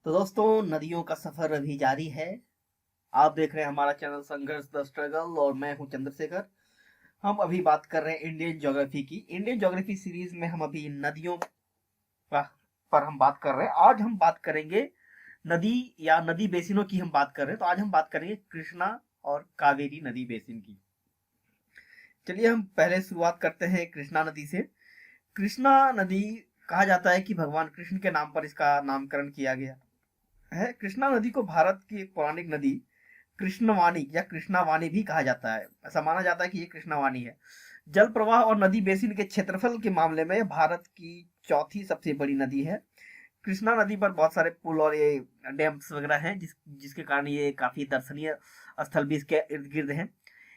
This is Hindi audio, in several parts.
तो दोस्तों, नदियों का सफर अभी जारी है। आप देख रहे हैं हमारा चैनल संघर्ष द स्ट्रगल और मैं हूं चंद्रशेखर। हम अभी बात कर रहे हैं इंडियन ज्योग्राफी की। इंडियन ज्योग्राफी सीरीज में हम अभी नदियों पर हम बात कर रहे हैं। आज हम बात करेंगे नदी या नदी बेसिनों की हम बात कर रहे हैं। तो आज हम बात करेंगे कृष्णा और कावेरी नदी बेसिन की। चलिए हम पहले शुरुआत करते हैं कृष्णा नदी से। कृष्णा नदी कहा जाता है कि भगवान कृष्ण के नाम पर इसका नामकरण किया गया है। कृष्णा नदी को भारत की एक पौराणिक नदी कृष्णवाणी या कृष्णावाणी भी कहा जाता है। ऐसा माना जाता है कि ये कृष्णावाणी है। जल प्रवाह और नदी बेसिन के क्षेत्रफल के मामले में भारत की चौथी सबसे बड़ी नदी है। कृष्णा नदी पर बहुत सारे पुल और ये डैम्स वगैरह हैं जिसके कारण ये काफी दर्शनीय स्थल भी इसके इर्द गिर्द हैं।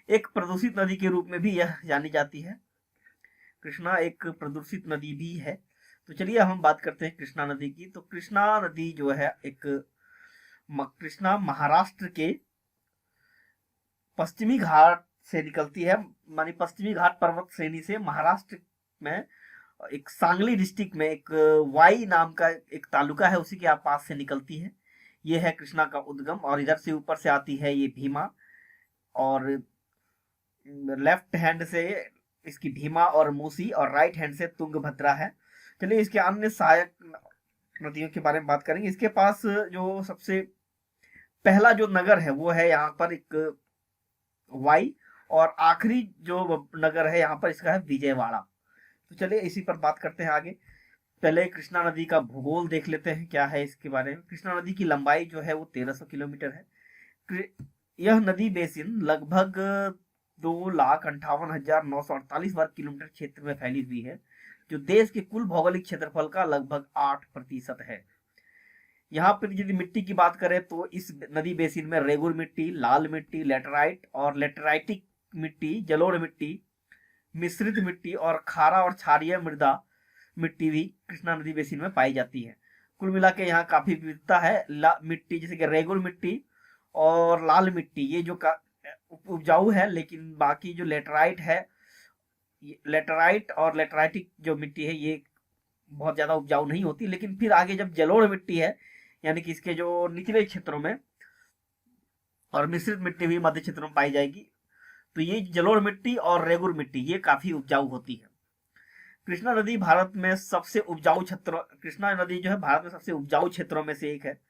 एक प्रदूषित नदी के रूप में भी यह जानी जाती है। कृष्णा एक प्रदूषित नदी भी है। तो चलिए हम बात करते हैं कृष्णा नदी की। तो कृष्णा नदी जो है एक कृष्णा महाराष्ट्र के पश्चिमी घाट से निकलती है। मानी पश्चिमी घाट पर्वत श्रेणी से महाराष्ट्र में एक सांगली डिस्ट्रिक्ट में एक वाई नाम का एक तालुका है, उसी के पास से निकलती है। ये है कृष्णा का उद्गम। और इधर से ऊपर से आती है ये भीमा, और लेफ्ट हैंड से इसकी भीमा और मूसी, और राइट हैंड से तुंगभद्रा है। चलिए इसके अन्य सहायक नदियों के बारे में बात करेंगे। इसके पास जो सबसे पहला जो नगर है वो है यहाँ पर एक वाई, और आखिरी जो नगर है यहाँ पर इसका है विजयवाड़ा। तो चलिए इसी पर बात करते हैं आगे। पहले कृष्णा नदी का भूगोल देख लेते हैं क्या है इसके बारे में। कृष्णा नदी की लंबाई जो है वो 1300 किलोमीटर है। यह नदी बेसिन लगभग 2,58,948 वर्ग किलोमीटर क्षेत्र में फैली हुई है, जो देश के कुल भौगोलिक क्षेत्रफल का लगभग 8% है। यहाँ पर यदि मिट्टी की बात करें तो इस नदी बेसिन में रेगुर मिट्टी, लाल मिट्टी, लेटराइट और लेटराइटिक मिट्टी, जलोढ़ मिट्टी, मिश्रित मिट्टी और खारा और क्षारीय मृदा मिट्टी भी कृष्णा नदी बेसिन में पाई जाती है। कुल मिला के यहाँ काफी विविधता है। मिट्टी जैसे कि रेगुर मिट्टी और लाल मिट्टी ये जो उपजाऊ है, लेकिन बाकी जो लेटराइट है, लेटराइट और लेटराइटिक जो मिट्टी है ये बहुत ज्यादा उपजाऊ नहीं होती। लेकिन फिर आगे जब जलोढ़ मिट्टी है, यानी कि इसके जो निचले क्षेत्रों में, और मिश्रित मिट्टी भी मध्य क्षेत्रों में पाई जाएगी, तो ये जलोढ़ मिट्टी और रेगुर मिट्टी ये काफी उपजाऊ होती है। कृष्णा नदी भारत में सबसे उपजाऊ क्षेत्र कृष्णा नदी जो है भारत में सबसे उपजाऊ क्षेत्रों में से एक है।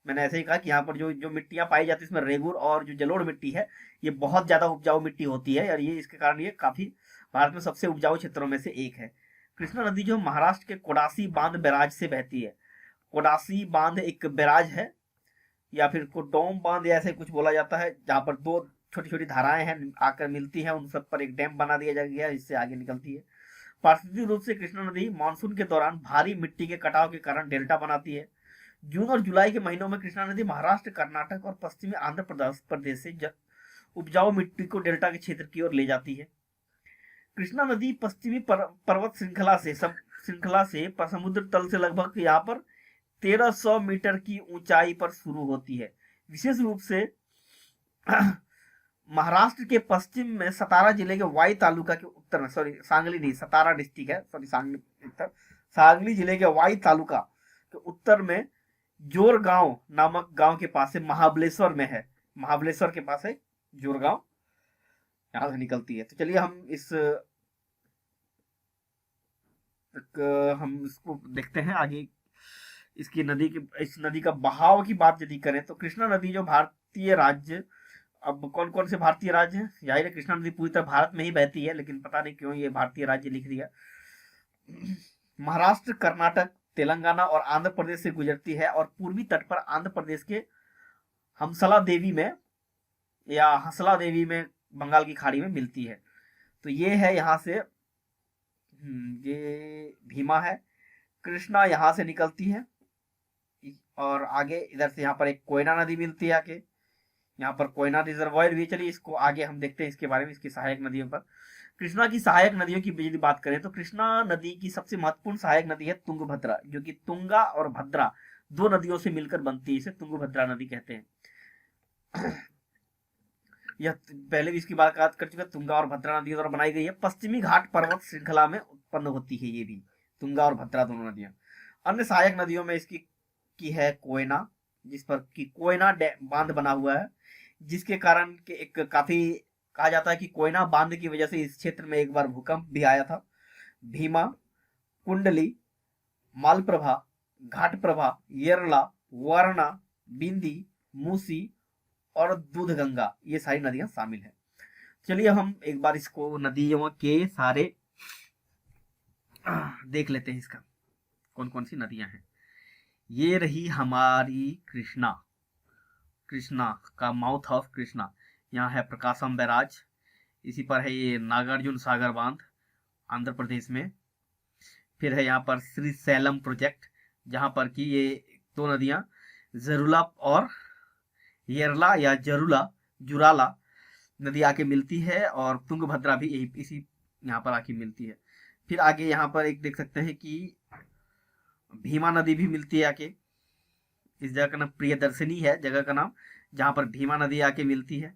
मैंने ऐसे ही कहा कि यहाँ पर जो जो मिट्टियां पाई जाती है इसमें रेगुर और जो जलोढ़ मिट्टी है ये बहुत ज्यादा उपजाऊ मिट्टी होती है, और ये इसके कारण ये काफी भारत में सबसे उपजाऊ क्षेत्रों में से एक है। कृष्णा नदी जो महाराष्ट्र के कोडासी बांध बैराज से बहती है। कोडासी बांध एक बैराज है, या फिर कोडोम बांध या ऐसे कुछ बोला जाता है, जहाँ पर दो छोटी छोटी धाराएं हैं आकर मिलती हैं, उन सब पर एक डैम बना दिया गया है जिससे आगे निकलती है। प्राकृतिक रूप से कृष्णा नदी मानसून के दौरान भारी मिट्टी के कटाव के कारण डेल्टा बनाती है। जून और जुलाई के महीनों में कृष्णा नदी महाराष्ट्र, कर्नाटक और पश्चिमी आंध्र प्रदेश से उपजाऊ मिट्टी को डेल्टा के क्षेत्र की ओर ले जाती है। कृष्णा नदी पश्चिमी पर्वत श्रृंखला से समुद्र तल से लगभग यहाँ पर 1300 मीटर की ऊंचाई पर शुरू होती है। विशेष रूप से महाराष्ट्र के पश्चिम में सतारा जिले के वाई तालुका के उत्तर में, सॉरी सांगली नहीं, सतारा डिस्ट्रिक्ट है, सॉरी सांगली उत्तर, सांगली जिले के वाई तालुका के उत्तर में जोरगांव नामक गांव के पास से महाबलेश्वर में है। महाबलेश्वर के पास है जोरगांव, यहां से निकलती है। तो चलिए हम इसको देखते हैं आगे। इस नदी का बहाव की बात यदि करें तो कृष्णा नदी जो भारतीय राज्य, अब कौन कौन से भारतीय राज्य हैं, जाहिर है कृष्णा नदी पूरी तरह भारत में ही बहती है, लेकिन पता नहीं क्यों ये भारतीय राज्य लिख दिया। महाराष्ट्र, कर्नाटक, तेलंगाना और आंध्र प्रदेश से गुजरती है, और पूर्वी तट पर आंध्र प्रदेश के हमसला देवी में या हंसला देवी में बंगाल की खाड़ी में मिलती है। तो ये है यहाँ से, ये भीमा है। कृष्णा यहाँ से निकलती है, और आगे इधर से यहाँ पर एक कोयना नदी मिलती है आके, यहाँ पर कोयना रिजर्वायर भी। चलिए इसको आगे हम देखते हैं इसके बारे में, इसकी सहायक नदियों पर। कृष्णा की सहायक नदियों की यदि बात करें तो कृष्णा नदी की सबसे महत्वपूर्ण सहायक नदी है तुंगभद्रा, जो कि तुंगा और भद्रा दो नदियों से मिलकर बनती है, इसे तुंगभद्रा नदी कहते हैं। यह पहले भी इसकी बात कर चुका, तुंगा और भद्रा नदियों द्वारा बनाई गई है। पश्चिमी घाट पर्वत श्रृंखला में उत्पन्न होती है ये भी, तुंगा और भद्रा दोनों नदियां। अन्य सहायक नदियों में इसकी की है कोयना, जिस पर कि कोयना बांध बना हुआ है, जिसके कारण के एक काफी कहा जाता है कि कोयना बांध की वजह से इस क्षेत्र में एक बार भूकंप भी आया था। भीमा, कुंडली, मालप्रभा, घाटप्रभा, येरला, वारणा, बिंदी, मूसी और दूधगंगा, ये सारी नदियां शामिल है। चलिए हम एक बार इसको नदियों के सारे देख लेते हैं, इसका कौन कौन सी नदियां हैं। ये रही हमारी कृष्णा, कृष्णा का माउथ ऑफ कृष्णा। यहाँ है प्रकाशम बैराज, इसी पर है ये नागार्जुन सागर बांध आंध्र प्रदेश में। फिर है यहाँ पर श्री सैलम प्रोजेक्ट, जहाँ पर कि ये दो नदियां जरूला और येरला या जुराला नदी आके मिलती है, और तुंगभद्रा भी यही इसी यहाँ पर आके मिलती है। फिर आगे यहाँ पर एक देख सकते हैं कि भीमा नदी भी मिलती है आके। इस जगह का नाम प्रियदर्शनी है जगह का नाम, जहां पर भीमा नदी आके मिलती है।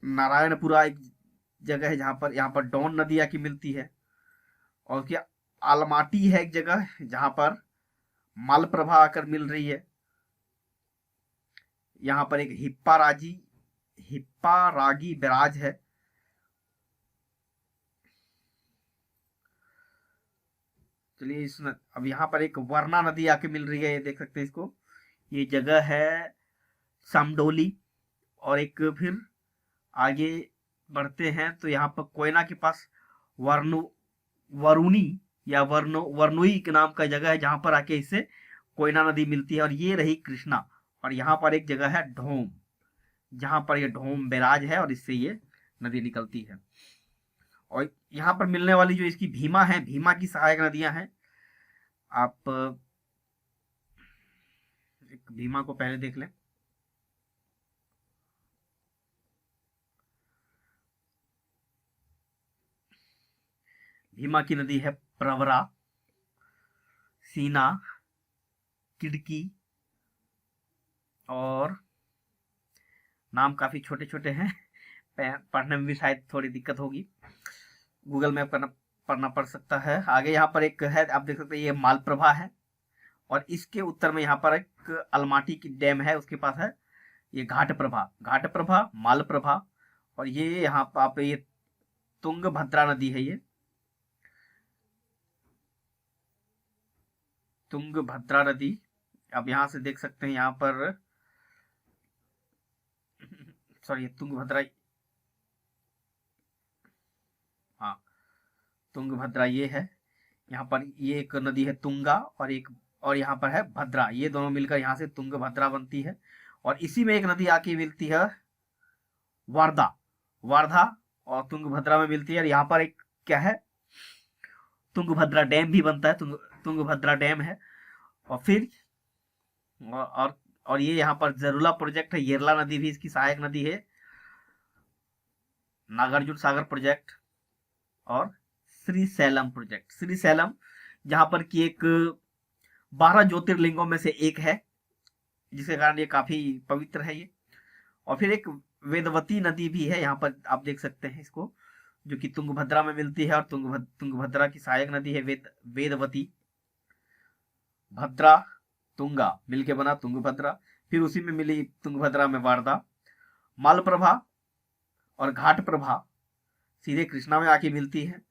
नारायणपुरा एक जगह है जहां पर यहाँ पर डॉन नदी आके मिलती है। और क्या आलमाटी है एक जगह जहां पर मालप्रभा आकर मिल रही है। यहाँ पर एक हिप्पारागी बैराज है। चलिए अब यहाँ पर एक वरना नदी आके मिल रही है, ये देख सकते हैं इसको। ये जगह है समडोली। और एक फिर आगे बढ़ते हैं तो यहाँ पर कोयना के पास वरुणी या वर्नुई के नाम का जगह है, जहां पर आके इससे कोयना नदी मिलती है। और ये रही कृष्णा। और यहाँ पर एक जगह है ढोम, जहां पर ये ढोम बैराज है और इससे ये नदी निकलती है। और यहाँ पर मिलने वाली जो इसकी भीमा है, भीमा की सहायक नदियां हैं। आप एक भीमा को पहले देख लें। भीमा की नदी है प्रवरा, सीना, किडकी, और नाम काफी छोटे छोटे हैं, पढ़ने में भी शायद थोड़ी दिक्कत होगी, गूगल मैप पढ़ना पड़ सकता है। आगे यहाँ पर एक है, आप देख सकते हैं, ये मालप्रभा है। और इसके उत्तर में यहाँ पर एक अलमाटी की डैम है, उसके पास है ये घाटप्रभा, मालप्रभा। और ये यहाँ पर आप ये तुंगभद्रा नदी है, ये तुंगभद्रा नदी। आप यहाँ से देख सकते हैं, यहाँ पर सॉरी तुंगभद्रा, हाँ तुंगभद्रा ये है। यहाँ पर ये एक नदी है तुंगा, और यहाँ पर है भद्रा, ये दोनों मिलकर यहाँ से तुंगभद्रा बनती है। और इसी में एक नदी आके मिलती है वार्धा और तुंगभद्रा में मिलती है। और यहाँ पर एक क्या है, तुंगभद्रा डैम भी बनता है, तुंगभद्रा डैम है। और फिर और ये यहाँ पर जरूला प्रोजेक्ट है, येरला नदी भी इसकी सहायक नदी है, नागार्जुन सागर प्रोजेक्ट और Shri slam project. Shri slam जहां पर की एक 12 ज्योतिर्लिंगों में से एक है, जिसके कारण ये काफी पवित्र है ये। और फिर एक वेदवती नदी भी है, यहाँ पर आप देख सकते हैं इसको, जो कि तुंगभद्रा में मिलती है। और तुंगभद्रा की सहायक नदी है वेदवती। भद्रा तुंगा मिलके बना तुंगभद्रा, फिर उसी में मिली तुंगभद्रा में वार्धा। मालप्रभा और घाटप्रभा सीधे कृष्णा में आके मिलती है।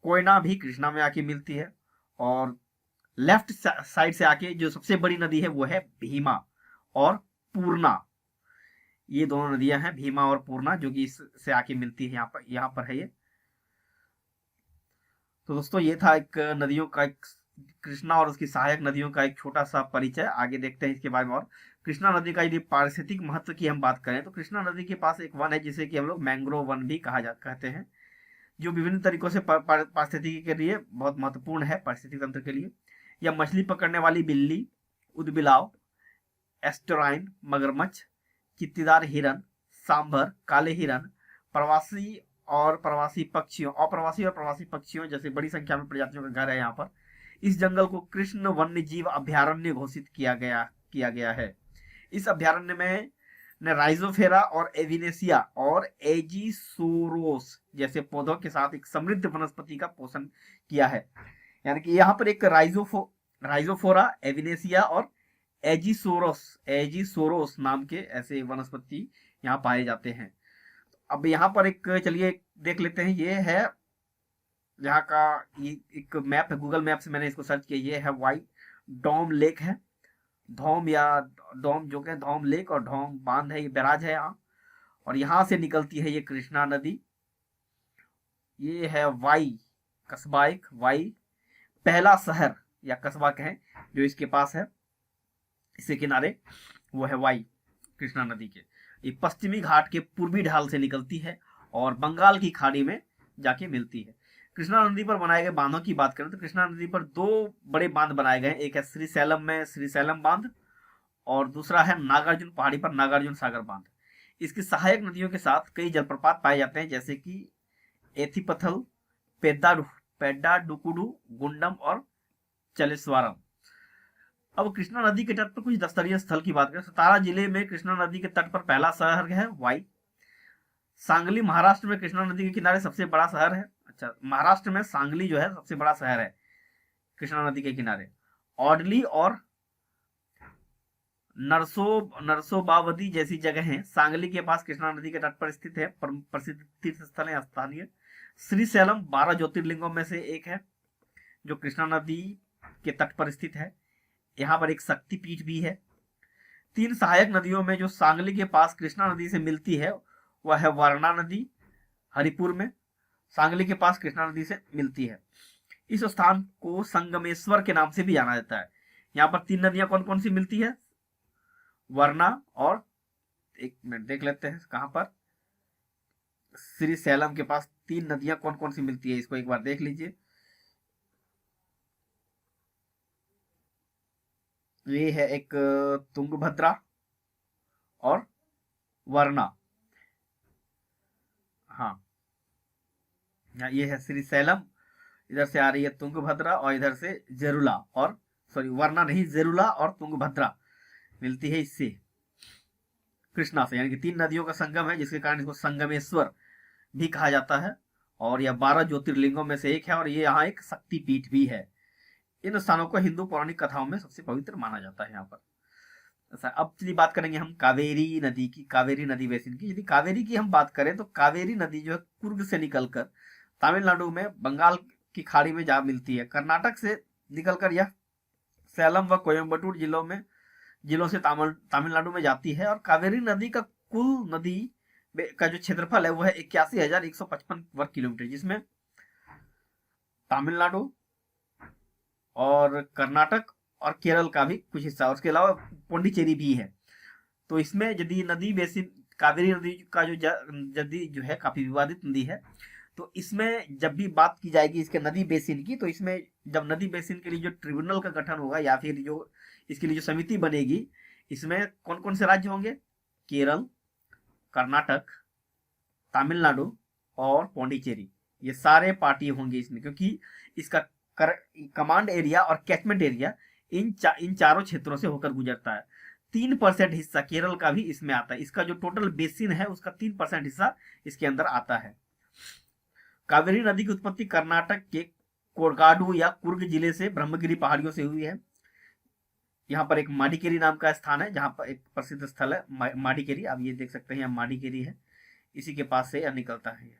कोयना भी कृष्णा में आके मिलती है। और लेफ्ट साइड से आके जो सबसे बड़ी नदी है वो है भीमा और पूर्णा। ये दोनों नदियां हैं, भीमा और पूर्णा, जो कि इससे आके मिलती है, यहाँ पर है ये। तो दोस्तों ये था एक नदियों का, एक कृष्णा और उसकी सहायक नदियों का एक छोटा सा परिचय। आगे देखते हैं इसके बारे में। और कृष्णा नदी का यदि पारिस्थितिक महत्व की हम बात करें तो कृष्णा नदी के पास एक वन है जिसे कि हम लोग मैंग्रोव वन भी कहते हैं, जो विभिन्न तरीकों से पारिस्थितिकी के लिए बहुत महत्वपूर्ण है, पारिस्थितिक तंत्र के लिए। यह मछली पकड़ने वाली बिल्ली, उदबिलाव, एस्टोराइन, मगरमच्छ, चित्तीदार हिरन, सांभर, काले हिरन, प्रवासी और प्रवासी पक्षियों जैसे बड़ी संख्या में प्रजातियों का घर है यहाँ पर। इस जंगल को कृष्ण वन्य जीव अभ्यारण्य घोषित किया गया है। इस अभ्यारण्य में ने राइजोफेरा और एविनेसिया और एजीसोरोस जैसे पौधों के साथ एक समृद्ध वनस्पति का पोषण किया है। यानी कि यहाँ पर एक राइजोफोरा, एविनेसिया और एजीसोरोस नाम के ऐसे वनस्पति यहाँ पाए जाते हैं। अब यहाँ पर एक चलिए देख लेते हैं, ये है यहाँ का, ये एक मैप है, गूगल मैप से मैंने इसको सर्च किया। ये है व्हाइट डॉम लेक है, धौम या डॉम जो कि धौम लेक और धौम बांध है, ये बैराज है यहाँ, और यहाँ से निकलती है ये कृष्णा नदी। ये है वाई कस्बा, एक वाई पहला शहर या कस्बा कहें जो इसके पास है, इसके किनारे, वो है वाई कृष्णा नदी के। ये पश्चिमी घाट के पूर्वी ढाल से निकलती है और बंगाल की खाड़ी में जाके मिलती है। कृष्णा नदी पर बनाए गए बांधों की बात करें तो कृष्णा नदी पर दो बड़े बांध बनाए गए हैं। एक है श्रीशैलम में श्रीशैलम बांध और दूसरा है नागार्जुन पहाड़ी पर नागार्जुन सागर बांध। इसकी सहायक नदियों के साथ कई जलप्रपात पाए जाते हैं, जैसे कि एथिपथल, पेड्डाडुकुडु, गुंडम और चलेश्वरम। अब कृष्णा नदी के तट पर कुछ दस्तरीय स्थल की बात करें, सतारा जिले में कृष्णा नदी के तट पर पहला शहर है वाई। सांगली महाराष्ट्र में कृष्णा नदी के किनारे सबसे बड़ा शहर है। अच्छा, महाराष्ट्र में सांगली जो है सबसे बड़ा शहर है कृष्णा नदी के किनारे। ऑडली और नरसोबावदी जैसी जगह हैं सांगली के पास कृष्णा नदी के तट पर स्थित है, प्रसिद्ध तीर्थ स्थल है स्थानीय। श्रीशैलम 12 ज्योतिर्लिंगों में से एक है जो कृष्णा नदी के तट पर स्थित है। यहाँ पर एक शक्तिपीठ भी है। 3 सहायक नदियों में जो सांगली के पास कृष्णा नदी से मिलती है वह है वारणा नदी हरिपुर में, सांगली के पास कृष्णा नदी से मिलती है। इस स्थान को संगमेश्वर के नाम से भी जाना जाता है। यहाँ पर 3 नदियां कौन कौन सी मिलती है, वरना और एक मिनट देख लेते हैं कहां पर, श्रीशैलम के पास 3 नदियां कौन कौन सी मिलती है, इसको एक बार देख लीजिए। ये है एक तुंगभद्रा और वरना, हाँ ये है श्रीशैलम, इधर से आ रही है तुंगभद्रा और इधर से जेरुला, और सॉरी वरना नहीं, जेरुला और तुंगभद्रा मिलती है इससे कृष्णा से, यानी कि 3 नदियों का संगम है जिसके कारण इसको संगमेश्वर भी कहा जाता है। और यह 12 ज्योतिर्लिंगों में से एक है और ये यहाँ एक शक्तिपीठ भी है। इन स्थानों को हिंदू पौराणिक कथाओं में सबसे पवित्र माना जाता है यहाँ पर। अब चलिए बात करेंगे हम कावेरी नदी की, कावेरी नदी बेसिन की। यदि कावेरी की हम बात करें तो कावेरी नदी जो है कुर्ग से निकलकर तमिलनाडु में बंगाल की खाड़ी में जा मिलती है। कर्नाटक से निकलकर यह सैलम व कोयम्बटूर जिलों से तमिलनाडु में जाती है। और कावेरी नदी का कुल नदी का जो क्षेत्रफल है वह है 81,155 वर्ग किलोमीटर, जिसमें तमिलनाडु और कर्नाटक और केरल का भी कुछ हिस्सा, उसके अलावा पौंडीचेरी भी है। तो इसमें यदि नदी बेसिन कावेरी नदी का जो है काफी विवादित नदी है, तो इसमें जब भी बात की जाएगी इसके नदी बेसिन की, तो इसमें जब नदी बेसिन के लिए जो ट्रिब्यूनल का गठन होगा या फिर जो इसके लिए जो समिति बनेगी, इसमें कौन कौन से राज्य होंगे, केरल, कर्नाटक, तमिलनाडु और पौंडीचेरी, ये सारे पार्टी होंगे इसमें, क्योंकि इसका कमांड एरिया और कैचमेंट एरिया इन चारों क्षेत्रों से होकर गुजरता है। 3% हिस्सा केरल का भी इसमें आता है। इसका जो टोटल बेसिन है उसका 3% हिस्सा इसके अंदर आता है। कावेरी नदी की उत्पत्ति कर्नाटक के कोरगाडू या कुर्ग जिले से ब्रह्मगिरी पहाड़ियों से हुई है। यहाँ पर एक माडिकेरी नाम का स्थान है जहाँ पर एक प्रसिद्ध स्थल है माडिकेरी, आप ये देख सकते हैं यहाँ माडिकेरी है, इसी के पास से यह निकलता है।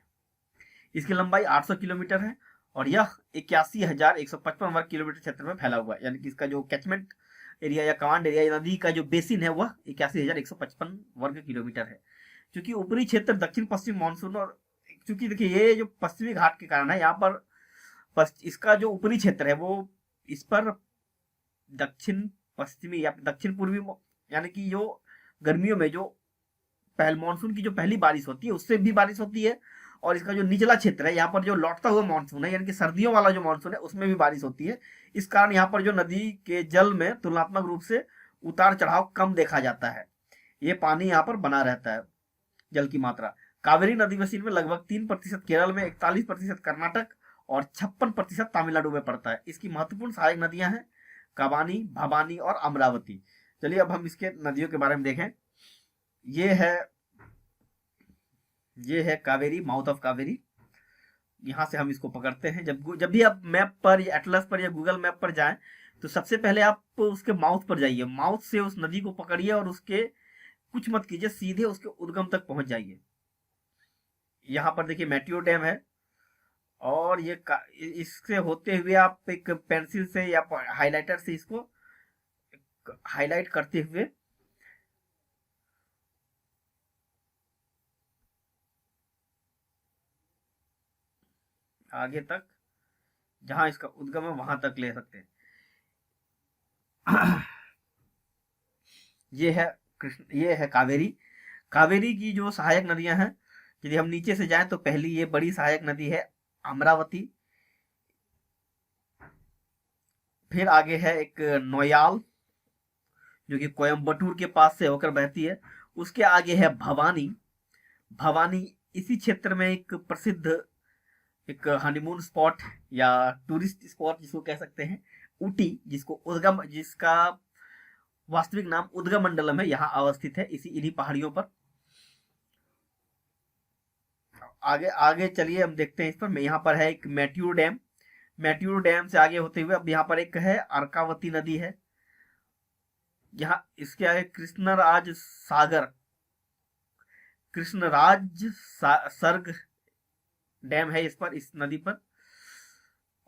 इसकी लंबाई 800 किलोमीटर है और यह 81,155 वर्ग किलोमीटर क्षेत्र में फैला हुआ है, यानी कि इसका जो कैचमेंट एरिया या कमांड एरिया नदी का जो बेसिन है वह 81,155 वर्ग किलोमीटर है। क्योंकि ऊपरी क्षेत्र दक्षिण पश्चिम मानसून, और क्योंकि देखिए ये जो पश्चिमी घाट के कारण है, यहाँ पर इसका जो ऊपरी क्षेत्र है वो इस पर दक्षिण पश्चिमी या दक्षिण पूर्वी, यानी कि जो गर्मियों में जो मानसून की जो पहली बारिश होती है उससे भी बारिश होती है, और इसका जो निचला क्षेत्र है यहाँ पर जो लौटता हुआ मानसून है, यानी कि सर्दियों वाला जो मानसून है उसमें भी बारिश होती है। इस कारण यहाँ पर जो नदी के जल में तुलनात्मक रूप से उतार चढ़ाव कम देखा जाता है, ये पानी यहाँ पर बना रहता है, जल की मात्रा। कावेरी नदी बेसिन में लगभग 3% केरल में, 41% कर्नाटक और 56% तमिलनाडु में पड़ता है। इसकी महत्वपूर्ण सहायक नदियां हैं कबानी, भवानी और अमरावती। चलिए अब हम इसके नदियों के बारे में देखें। ये है कावेरी, माउथ ऑफ कावेरी। यहाँ से हम इसको पकड़ते हैं। जब भी आप मैप पर या एटलस पर या गूगल मैप पर जाएं तो सबसे पहले आप उसके माउथ पर जाइए, माउथ से उस नदी को पकड़िए और उसके कुछ मत कीजिए, सीधे उसके उद्गम तक पहुंच जाइए। यहाँ पर देखिए मेट्योर डैम है, और इससे होते हुए आप एक पेंसिल से या हाइलाइटर से इसको हाईलाइट करते हुए आगे तक, जहां इसका उद्गम है वहां तक ले सकते हैं। ये है कावेरी। कावेरी की जो सहायक नदियां हैं, यदि हम नीचे से जाएं तो पहली ये बड़ी सहायक नदी है अमरावती। फिर आगे है एक नोयाल, जो कि कोयम्बटूर के पास से होकर बहती है। उसके आगे है भवानी। भवानी इसी क्षेत्र में एक प्रसिद्ध एक हनीमून स्पॉट या टूरिस्ट स्पॉट जिसको कह सकते हैं, ऊटी, जिसका वास्तविक नाम उदगमंडलम है, यहाँ अवस्थित है इन्हीं पहाड़ियों पर। आगे आगे चलिए हम देखते हैं इस पर। यहाँ पर है एक मैट्यूर डैम। मैट्यूर डैम से आगे होते हुए अब यहाँ पर एक है अर्कावती नदी है। यहाँ इसके आगे कृष्णराज सर्ग डैम है इस नदी पर।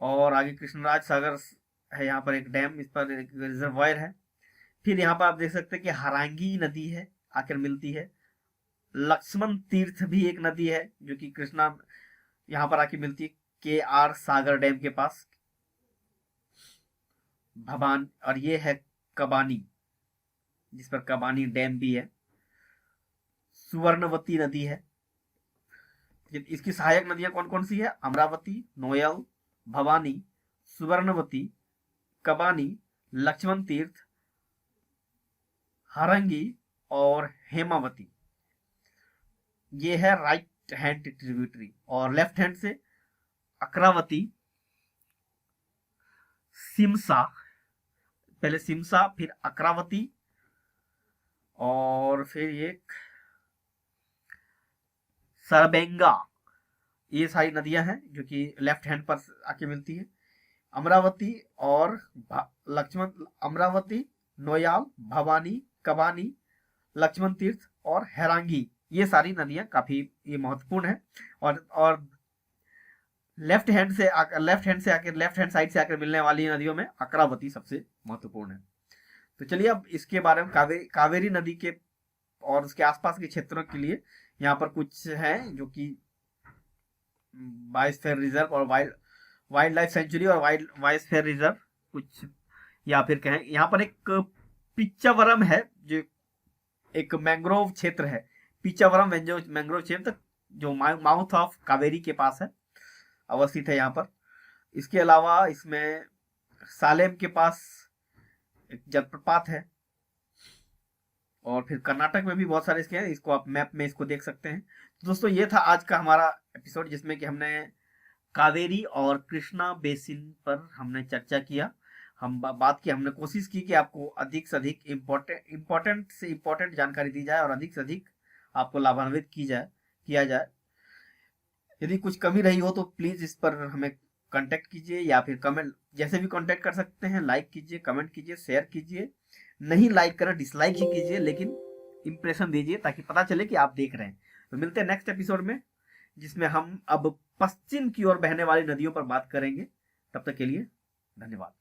और आगे कृष्णराज सागर है, यहाँ पर एक डैम, इस पर एक रिजर्वायर है। फिर यहाँ पर आप देख सकते हैं कि हरांगी नदी है, आकर मिलती है। लक्ष्मण तीर्थ भी एक नदी है जो कि कृष्णा यहाँ पर आके मिलती है, के आर सागर डैम के पास। भवान, और ये है कबानी, जिस पर कबानी डैम भी है। सुवर्णवती नदी है। इसकी सहायक नदियां कौन कौन सी है? अमरावती, नोयल, भवानी, सुवर्णवती, कबानी, लक्ष्मण तीर्थ, हरंगी और हेमावती। ये है राइट हैंड ट्रिब्यूटरी। और लेफ्ट हैंड से अक्रावती, सिमसा, पहले सिमसा फिर अक्रावती, और फिर एक सरबेंगा। ये सारी नदियां हैं जो कि लेफ्ट हैंड पर आके मिलती है। अमरावती और अमरावती, नोयाल, भवानी, कबानी, लक्ष्मण तीर्थ और हैरांगी, ये सारी नदियां काफी ये महत्वपूर्ण है। और लेफ्ट हैंड साइड से आकर मिलने वाली नदियों में अक्रावती सबसे महत्वपूर्ण है। तो चलिए अब इसके बारे में कावेरी नदी के और उसके आसपास के क्षेत्रों के लिए यहाँ पर कुछ है जो कि बायोस्फीयर रिजर्व और वाइल्ड लाइफ सेंचुरी और बायोस्फीयर रिजर्व कुछ, या फिर कहें यहाँ पर एक पिच्चावरम है जो एक मैंग्रोव क्षेत्र है। पिच्चावरम मैंग्रोव क्षेत्र जो माउथ ऑफ कावेरी के पास है, अवस्थित है यहाँ पर। इसके अलावा इसमें सालेम के पास एक जलप्रपात है, और फिर कर्नाटक में भी बहुत सारे इसके हैं, इसको आप मैप में इसको देख सकते हैं। तो दोस्तों ये था आज का हमारा एपिसोड, जिसमें कि हमने कावेरी और कृष्णा बेसिन पर हमने चर्चा किया। हमने कोशिश की कि आपको अधिक से अधिक इम्पोर्टेंट जानकारी दी जाए और अधिक से अधिक आपको लाभान्वित किया जाए। यदि कुछ कमी रही हो तो प्लीज इस पर हमें कांटेक्ट कीजिए, या फिर कमेंट, जैसे भी कांटेक्ट कर सकते हैं। लाइक कीजिए, कमेंट कीजिए, शेयर कीजिए। नहीं लाइक करें, डिसलाइक ही कीजिए, लेकिन इंप्रेशन दीजिए ताकि पता चले कि आप देख रहे हैं। तो मिलते हैं नेक्स्ट एपिसोड में, जिसमें हम अब पश्चिम की ओर बहने वाली नदियों पर बात करेंगे। तब तक के लिए धन्यवाद।